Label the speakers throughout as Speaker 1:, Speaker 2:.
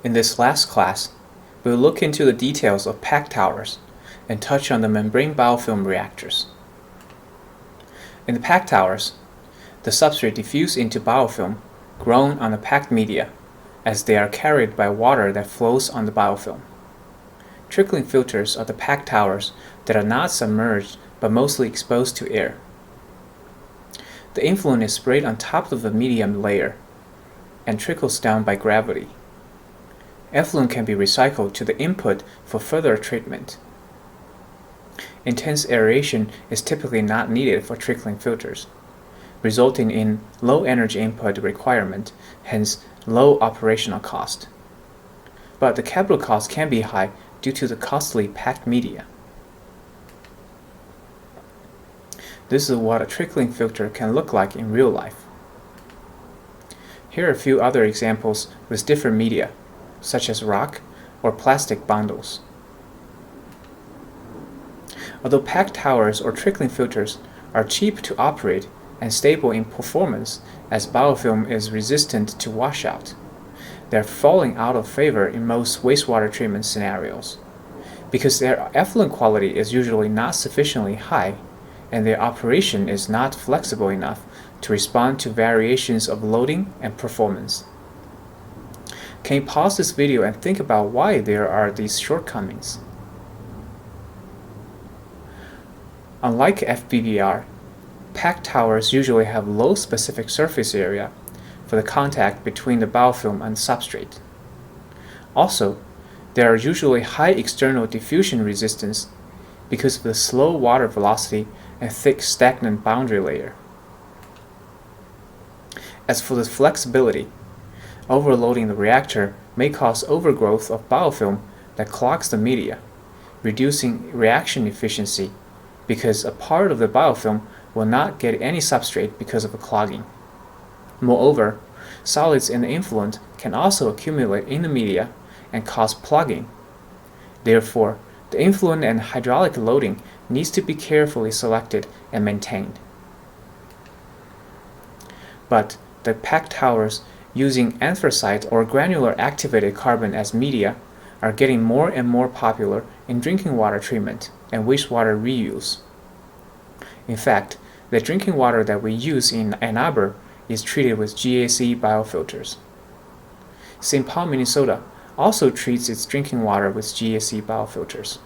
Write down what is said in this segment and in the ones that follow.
Speaker 1: In this last class, we will look into the details of packed towers and touch on the membrane biofilm reactors. In the packed towers, the substrate diffuses into biofilm grown on the packed media as they are carried by water that flows on the biofilm. Trickling filters are the packed towers that are not submerged but mostly exposed to air. The influent is sprayed on top of the medium layer and trickles down by gravity. Effluent can be recycled to the input for further treatment. Intense aeration is typically not needed for trickling filters, resulting in low energy input requirement, hence low operational cost. But the capital cost can be high due to the costly packed media. This is what a trickling filter can look like in real life. Here are a few other examples with different media, such as rock or plastic bundles. Although packed towers or trickling filters are cheap to operate and stable in performance as biofilm is resistant to washout, they are falling out of favor in most wastewater treatment scenarios because their effluent quality is usually not sufficiently high and their operation is not flexible enough to respond to variations of loading and performance. Can you pause this video and think about why there are these shortcomings? Unlike FBBR, packed towers usually have low specific surface area for the contact between the biofilm and substrate. Also, there are usually high external diffusion resistance because of the slow water velocity and thick stagnant boundary layer. As for the flexibility, overloading the reactor may cause overgrowth of biofilm that clogs the media, reducing reaction efficiency because a part of the biofilm will not get any substrate because of a clogging. Moreover, solids in the influent can also accumulate in the media and cause plugging. Therefore, the influent and hydraulic loading needs to be carefully selected and maintained. But the packed towers using anthracite or granular activated carbon as media are getting more and more popular in drinking water treatment and wastewater reuse. In fact, the drinking water that we use in Ann Arbor is treated with GAC biofilters. St. Paul, Minnesota also treats its drinking water with GAC biofilters.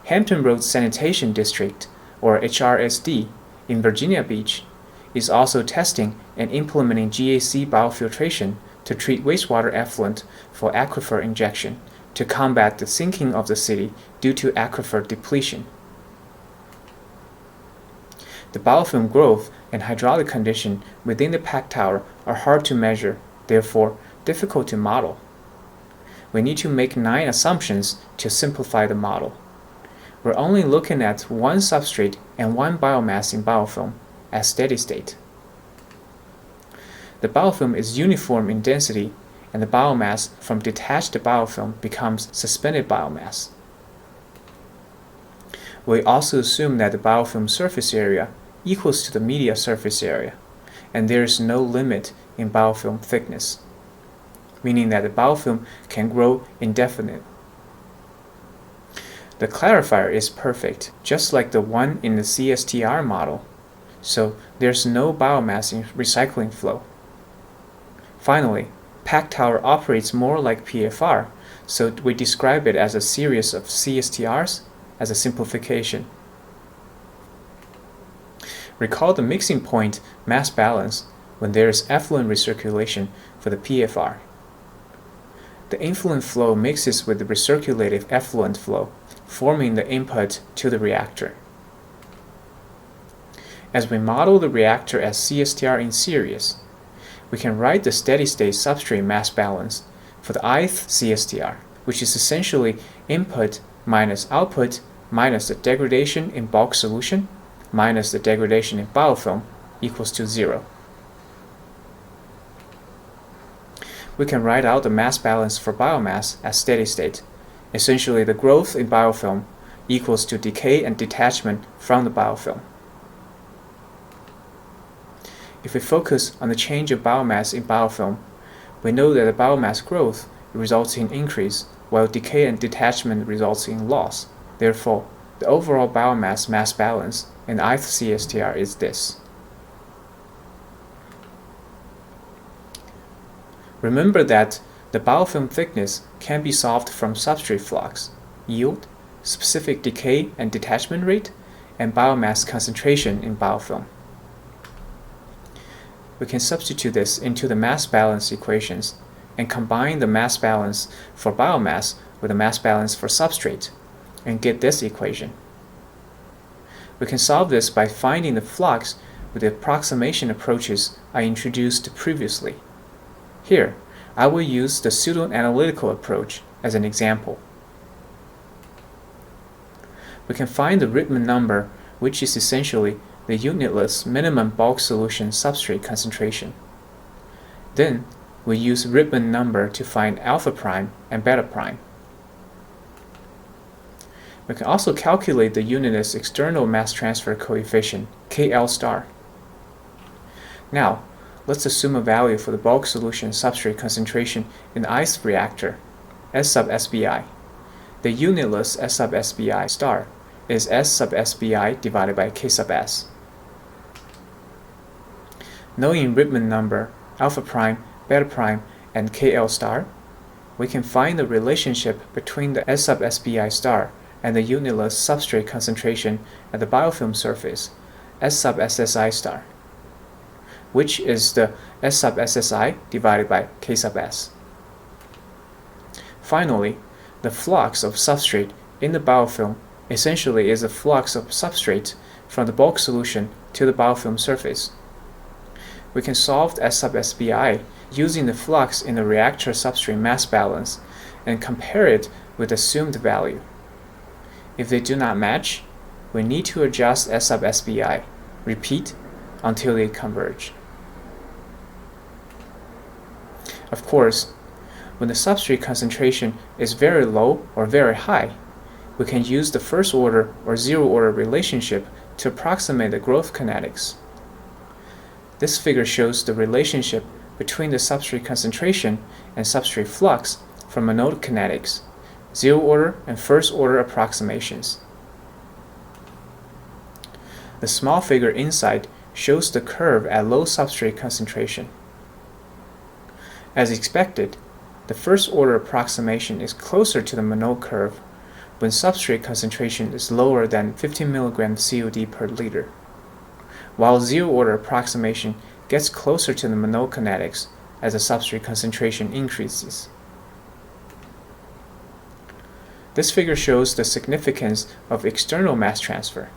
Speaker 1: Hampton Roads Sanitation District, or HRSD, in Virginia Beach is also testing and implementing GAC biofiltration to treat wastewater effluent for aquifer injection to combat the sinking of the city due to aquifer depletion. The biofilm growth and hydraulic condition within the packed tower are hard to measure, therefore difficult to model. We need to make 9 assumptions to simplify the model. We're only looking at one substrate and one biomass in biofilm at steady state. The biofilm is uniform in density and the biomass from detached biofilm becomes suspended biomass. We also assume that the biofilm surface area equals to the media surface area, and there is no limit in biofilm thickness, meaning that the biofilm can grow indefinitely. The clarifier is perfect, just like the one in the CSTR model, so there's no biomass in recycling flow. Finally, packed tower operates more like PFR, so we describe it as a series of CSTRs as a simplification. Recall the mixing point mass balance when there is effluent recirculation for the PFR. The influent flow mixes with the recirculated effluent flow, forming the input to the reactor. As we model the reactor as CSTR in series, we can write the steady-state substrate mass balance for the ith CSTR, which is essentially input minus output minus the degradation in bulk solution minus the degradation in biofilm equals to 0. We can write out the mass balance for biomass as steady state. Essentially, the growth in biofilm equals to decay and detachment from the biofilm. If we focus on the change of biomass in biofilm, we know that the biomass growth results in increase, while decay and detachment results in loss. Therefore, the overall biomass mass balance in ith CSTR is this. Remember that the biofilm thickness can be solved from substrate flux, yield, specific decay and detachment rate, and biomass concentration in biofilm. We can substitute this into the mass balance equations and combine the mass balance for biomass with the mass balance for substrate and get this equation. We can solve this by finding the flux with the approximation approaches I introduced previously. Here, I will use the pseudo-analytical approach as an example. We can find the Riemann number, which is essentially the unitless minimum bulk solution substrate concentration. Then, we use Riemann number to find alpha prime and beta prime. We can also calculate the unitless external mass transfer coefficient, KL star. Now, let's assume a value for the bulk solution substrate concentration in the ith reactor, S sub SBI. The unitless S sub SBI star is S sub SBI divided by K sub S. Knowing Riemann number, alpha prime, beta prime, and KL star, we can find the relationship between the S sub SBI star and the unitless substrate concentration at the biofilm surface, S sub SSI star, which is the S sub SSI divided by K sub S. Finally, the flux of substrate in the biofilm essentially is the flux of substrate from the bulk solution to the biofilm surface. We can solve S sub SBI using the flux in the reactor substrate mass balance and compare it with the assumed value. If they do not match, we need to adjust S sub SBI, repeat until they converge. Of course, when the substrate concentration is very low or very high, we can use the first order or zero order relationship to approximate the growth kinetics. This figure shows the relationship between the substrate concentration and substrate flux from anode kinetics, zero order and first order approximations. The small figure inside shows the curve at low substrate concentration. As expected, the first order approximation is closer to the Monod curve when substrate concentration is lower than 15 mg COD per liter, while zero order approximation gets closer to the Monod kinetics as the substrate concentration increases. This figure shows the significance of external mass transfer.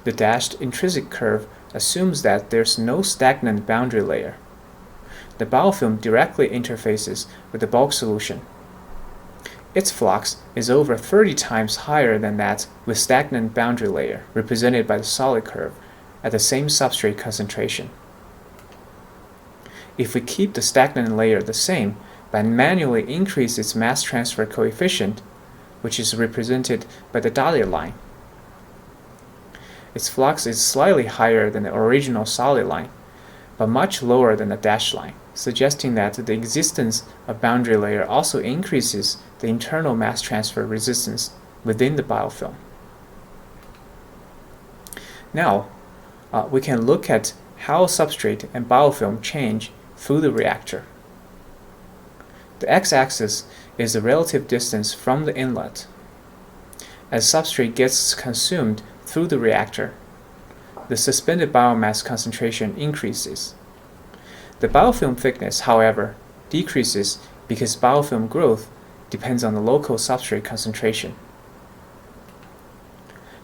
Speaker 1: The dashed intrinsic curve assumes that there's no stagnant boundary layer. The biofilm directly interfaces with the bulk solution. Its flux is over 30 times higher than that with stagnant boundary layer, represented by the solid curve, at the same substrate concentration. If we keep the stagnant layer the same, but manually increase its mass transfer coefficient, which is represented by the dotted line, its flux is slightly higher than the original solid line, but much lower than the dashed line, suggesting that the existence of boundary layer also increases the internal mass transfer resistance within the biofilm. Now, we can look at how substrate and biofilm change through the reactor. The x-axis is the relative distance from the inlet. As substrate gets consumed through the reactor, the suspended biomass concentration increases. The biofilm thickness, however, decreases because biofilm growth depends on the local substrate concentration.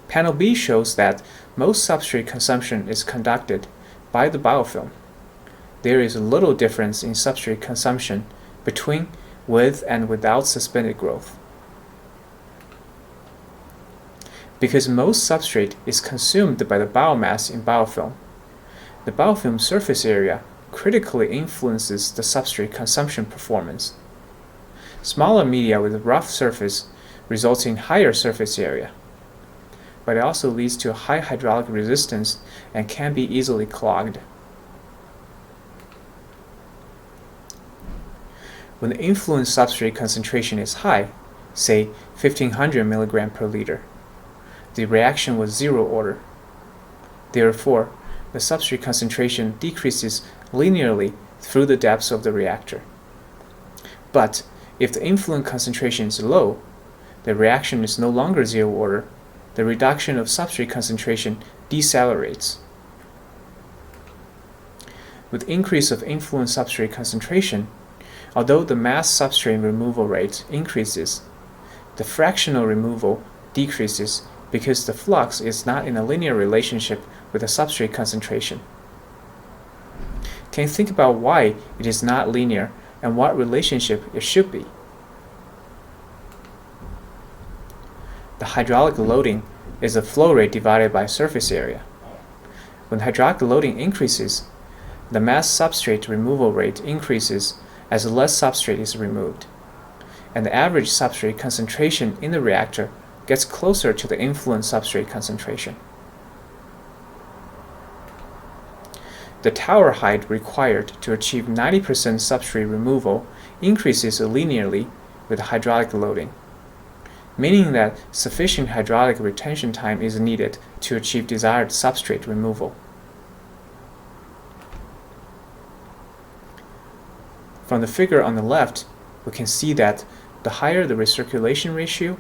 Speaker 1: Panel B shows that most substrate consumption is conducted by the biofilm. There is little difference in substrate consumption between with and without suspended growth. Because most substrate is consumed by the biomass in biofilm, the biofilm surface area critically influences the substrate consumption performance. Smaller media with a rough surface results in higher surface area, but it also leads to high hydraulic resistance and can be easily clogged. When the influence substrate concentration is high, say 1500 mg per liter, the reaction was zero order. Therefore, the substrate concentration decreases linearly through the depths of the reactor. But if the influence concentration is low, the reaction is no longer zero order. The reduction of substrate concentration decelerates. With increase of influence substrate concentration, although the mass substrate removal rate increases, the fractional removal decreases because the flux is not in a linear relationship with the substrate concentration. Can you think about why it is not linear and what relationship it should be? The hydraulic loading is the flow rate divided by surface area. When hydraulic loading increases, the mass substrate removal rate increases as less substrate is removed, and the average substrate concentration in the reactor gets closer to the influence substrate concentration. The tower height required to achieve 90% substrate removal increases linearly with hydraulic loading, meaning that sufficient hydraulic retention time is needed to achieve desired substrate removal. From the figure on the left, we can see that the higher the recirculation ratio,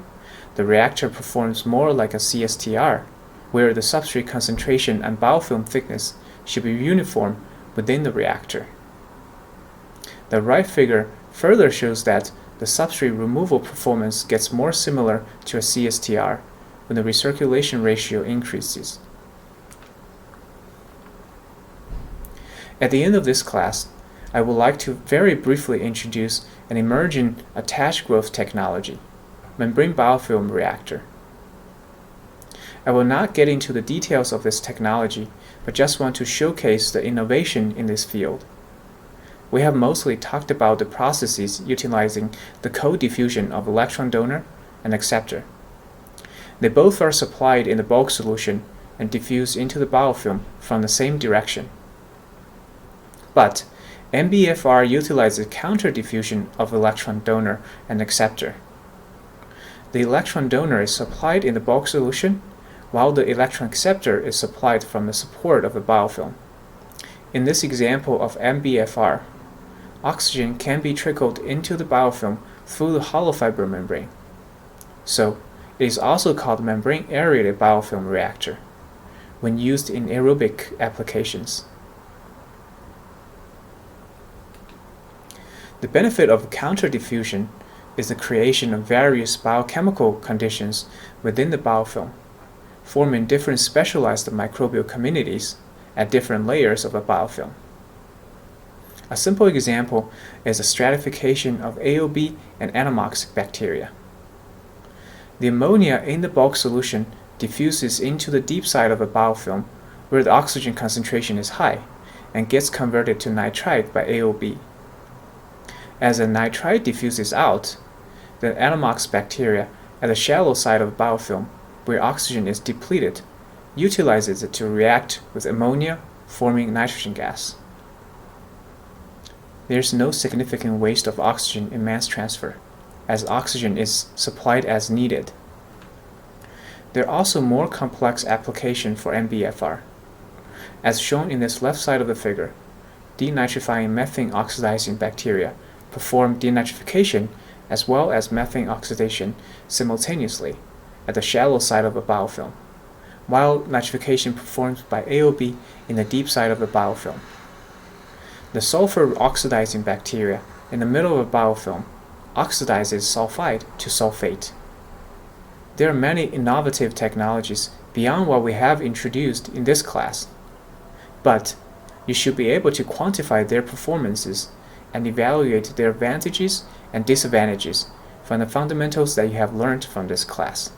Speaker 1: the reactor performs more like a CSTR, where the substrate concentration and biofilm thickness should be uniform within the reactor. The right figure further shows that the substrate removal performance gets more similar to a CSTR when the recirculation ratio increases. At the end of this class, I would like to very briefly introduce an emerging attached growth technology, membrane biofilm reactor. I will not get into the details of this technology, but just want to showcase the innovation in this field. We have mostly talked about the processes utilizing the cold diffusion of electron donor and acceptor. They both are supplied in the bulk solution and diffuse into the biofilm from the same direction. But MBFR utilizes counter diffusion of electron donor and acceptor. The electron donor is supplied in the bulk solution, while the electron acceptor is supplied from the support of the biofilm. In this example of MBFR, oxygen can be trickled into the biofilm through the hollow fiber membrane. So, it is also called membrane aerated biofilm reactor when used in aerobic applications. The benefit of counter diffusion is the creation of various biochemical conditions within the biofilm, forming different specialized microbial communities at different layers of a biofilm. A simple example is the stratification of AOB and Anammox bacteria. The ammonia in the bulk solution diffuses into the deep side of a biofilm where the oxygen concentration is high and gets converted to nitrite by AOB. As the nitrite diffuses out, the Anammox bacteria at the shallow side of the biofilm, where oxygen is depleted, utilizes it to react with ammonia, forming nitrogen gas. There is no significant waste of oxygen in mass transfer, as oxygen is supplied as needed. There are also more complex applications for MBFR. As shown in this left side of the figure, denitrifying methane oxidizing bacteria perform denitrification as well as methane oxidation simultaneously at the shallow side of a biofilm, while nitrification performed by AOB in the deep side of the biofilm. The sulfur oxidizing bacteria in the middle of a biofilm oxidizes sulfide to sulfate. There are many innovative technologies beyond what we have introduced in this class, but you should be able to quantify their performances and evaluate their advantages and disadvantages from the fundamentals that you have learned from this class.